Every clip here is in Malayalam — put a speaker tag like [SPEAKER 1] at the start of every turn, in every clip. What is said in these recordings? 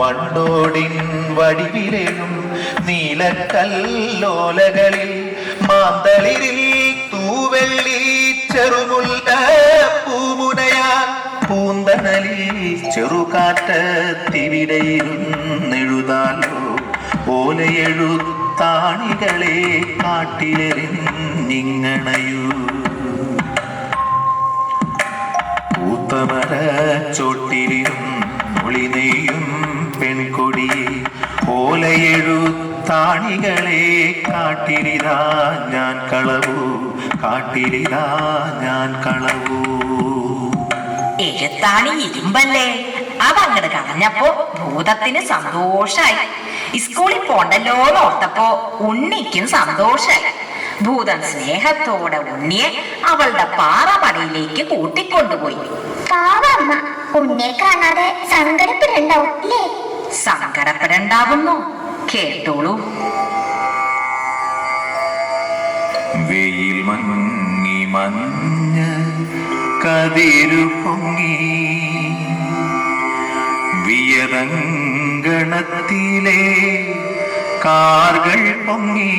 [SPEAKER 1] വണ്ടോടിൻ വടിവിലെഴും നീലക്കല്ലോലകളിൽ മാന്തളിരിൽ തൂവെള്ളി ചെറുമുല്ല പൂമുനയാൽ പൂന്തണലിൽ ചെറുകാറ്റത്തിവിടെയിരുന്നെഴുതാലോ ഓലയെഴുത്താണികളെ കാട്ടിലെറിഞ്ഞിങ്ങണയൂ പൂത്തമര ചോട്ടിലും ഒളിനെയും പെൺകൊടിയെ ഓലയെഴുത്താണികളെ കാട്ടിരിതാ ഞാൻ കളവൂ കാട്ടിരിതാ ഞാൻ കളവൂ.
[SPEAKER 2] എഴുത്താണി ഇരുമ്പല്ലേ, അതങ്ങട് കളഞ്ഞപ്പോ ഭൂതത്തിന് സന്തോഷായി. സ്കൂളിൽ പോണ്ടല്ലോ ഓർത്തപ്പോ ഉണ്ണിക്കും സന്തോഷായി. ഭൂതൻ സ്നേഹത്തോടെ ഉണ്ണിയെ അവളുടെ പാറമടയിലേക്ക് കൂട്ടിക്കൊണ്ടുപോയി.
[SPEAKER 3] പാവമ്മ ഉണ്ണിയെ കാണാതെ സങ്കടപ്പെടണ്ടാവും അല്ലേ?
[SPEAKER 2] സങ്കടപ്പെടണ്ടാവുന്നു, കേട്ടോളൂ.
[SPEAKER 1] വെയിൽ മങ്ങി മഞ്ഞ കതിരു പൊങ്ങി വിയതങ്കണത്തിലെ കാർകൾ പൊങ്ങി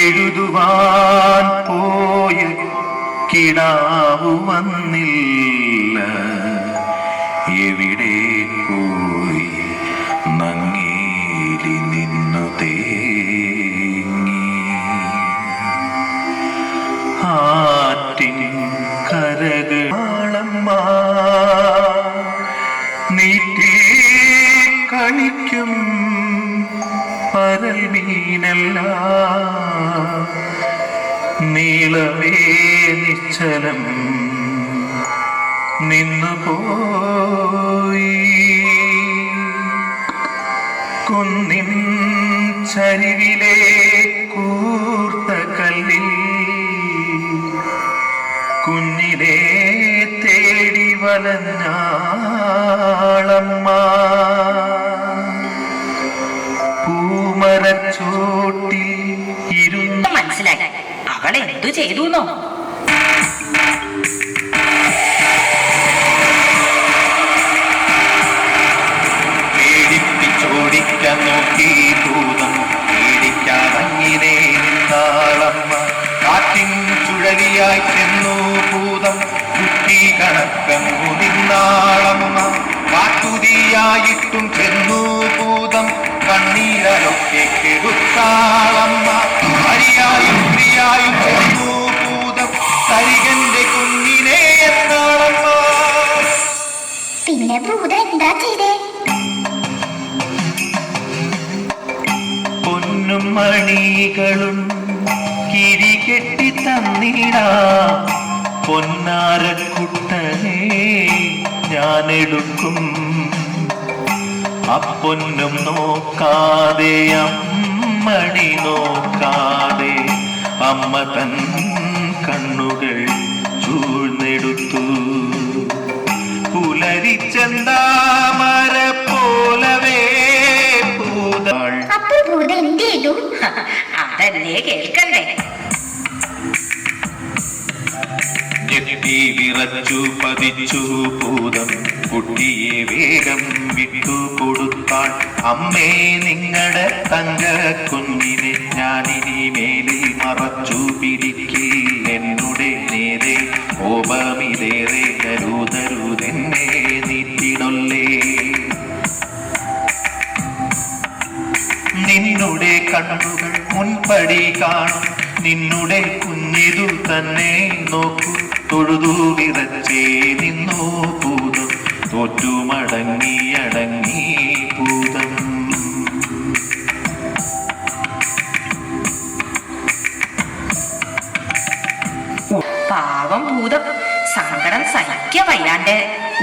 [SPEAKER 1] എഴുതുവാൻ പോയ കിടാവു വന്നില്ല, എവിടെ പോയി നങ്ങേലി നിന്നു തേങ്ങി. ആറ്റിൻ കരകളമ്മ നീട്ടി കളിക്കും പരൽ മീനല്ല, നീളമേ നിശ്ചലം നിന്നുപോയി. കുന്നിൻ ചരിവിലെ കൂർത്ത കല്ലിൽ കുഞ്ഞിനെ തേടി വലഞ്ഞാളമ്മ. പൂമരച്ചോട്ടിൽ ഇരുന്ന്
[SPEAKER 2] മനസ്സിലായി അവൾ എന്തു ചെയ്തു.
[SPEAKER 1] പേടിപ്പിച്ചോടിക്കാൻ നോക്കി ഭൂതം, പേടിക്കാതങ്ങിനെ നിന്നാളമ്മ. കാറ്റിൻ ചുഴലിയായി ചെന്നു ഭൂതം, കുട്ടി കണക്കങ്ങു നിന്നാളമ്മ. കാട്ടുതീയായിട്ടും ചെന്നു ഭൂതം, കണ്ണീരൊക്കെ കെടുത്താളമ്മ. ഹരിയായും പ്രിയായും ചെന്നു ഭൂതം, തരികന്റെ കുഞ്ഞിനെ എന്നാളമ്മ.
[SPEAKER 3] പിന്നെ ഭൂത എന്താ ചെയ്തേ?
[SPEAKER 1] പൊന്നും മണികളും കിരികെട്ടി തന്നിടാ പൊന്നാരക്കുട്ടനെ ഞാനെടുക്കും. അപ്പൊന്നും നോക്കാതെ അമ്മണി നോക്കാതെ അമ്മ തൻ കണ്ണുകൾ ചൂഴ്ന്നെടുത്തു. പുലരിച്ചെന്താമര പോലവേ ഭൂതാൾ.
[SPEAKER 3] അപ്പോൾ ഭൂത എന്ത് ചെയ്തു?
[SPEAKER 2] അതല്ലേ കേൾക്കണ്ടേ.
[SPEAKER 1] ഞെട്ടി വിറച്ചു പതിച്ചു ഭൂതം, കുട്ടിയെ വേഗം വിട്ടു കൊടുത്താൾ. അമ്മേ നിങ്ങളുടെ തങ്ക കുഞ്ഞിനെ ഞാനിനി മേലിൽ മറച്ചു പിടിക്കേ. എന്നുടെ നേരെ കോപമിതേറെ കരുതരുതെന്നെ നീട്ടിടൊല്ലേ. നിന്നുടെ കണ്ണുകൾ മുൻപടി കാണും, നിന്നുടെ കുഞ്ഞിതു തന്നെ നോക്കൂ. തൊഴുതു വിറച്ചേ നിന്നു ഭൂതം, തോറ്റു മടങ്ങി അടങ്ങി ഭൂതം.
[SPEAKER 2] പാവം ഭൂതം സങ്കടം സഹിക്ക വയ്യാണ്ട്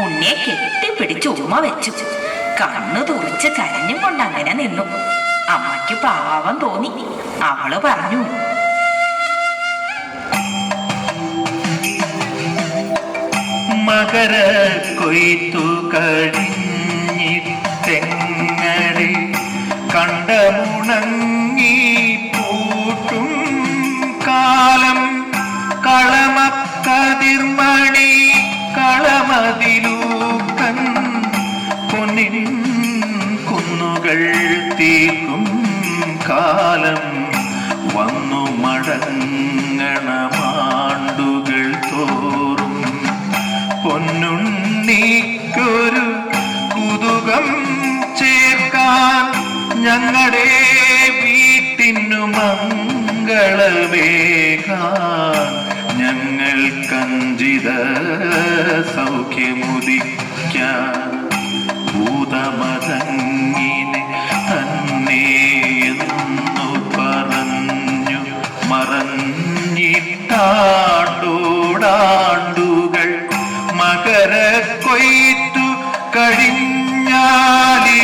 [SPEAKER 2] ഉണ്ണിയെ കെട്ടിപ്പിടിച്ച് ഉമ്മ വെച്ചു. കണ്ണു തുറിച്ച് കരഞ്ഞും കൊണ്ട് അങ്ങനെ നിന്നു. അമ്മയ്ക്ക് പാവം തോന്നി. അവള് പറഞ്ഞു,
[SPEAKER 1] മകര കൊയ്ത്തു കഴിഞ്ഞിട്ടെങ്ങനെ കണ്ടമുണങ്ങി പൂട്ടും കാലം. കളമക്കതിർമണി കളമതിലൂക്കൻ പൊന്നിൻ കുന്നുകൾ തീർക്കും കാലം വന്നു മടങ്ങണമാണ്ടുകൾ തോറും പൊന്നുണ്ണിക്കൊരു കുതുകം ചേർക്കാൻ ഞങ്ങളുടെ വീട്ടിനു മംഗളമേകാൻ ഞങ്ങൾ കഞ്ചിത സൗഖ്യമുദിക്കാൻ ഭൂതമതങ്ങിനെ തന്നെ എന്നു പറഞ്ഞു മറഞ്ഞിട്ടാണ്ടോടാണ്ടുകൾ മകര കൊയ്ത്തു കഴിഞ്ഞാലി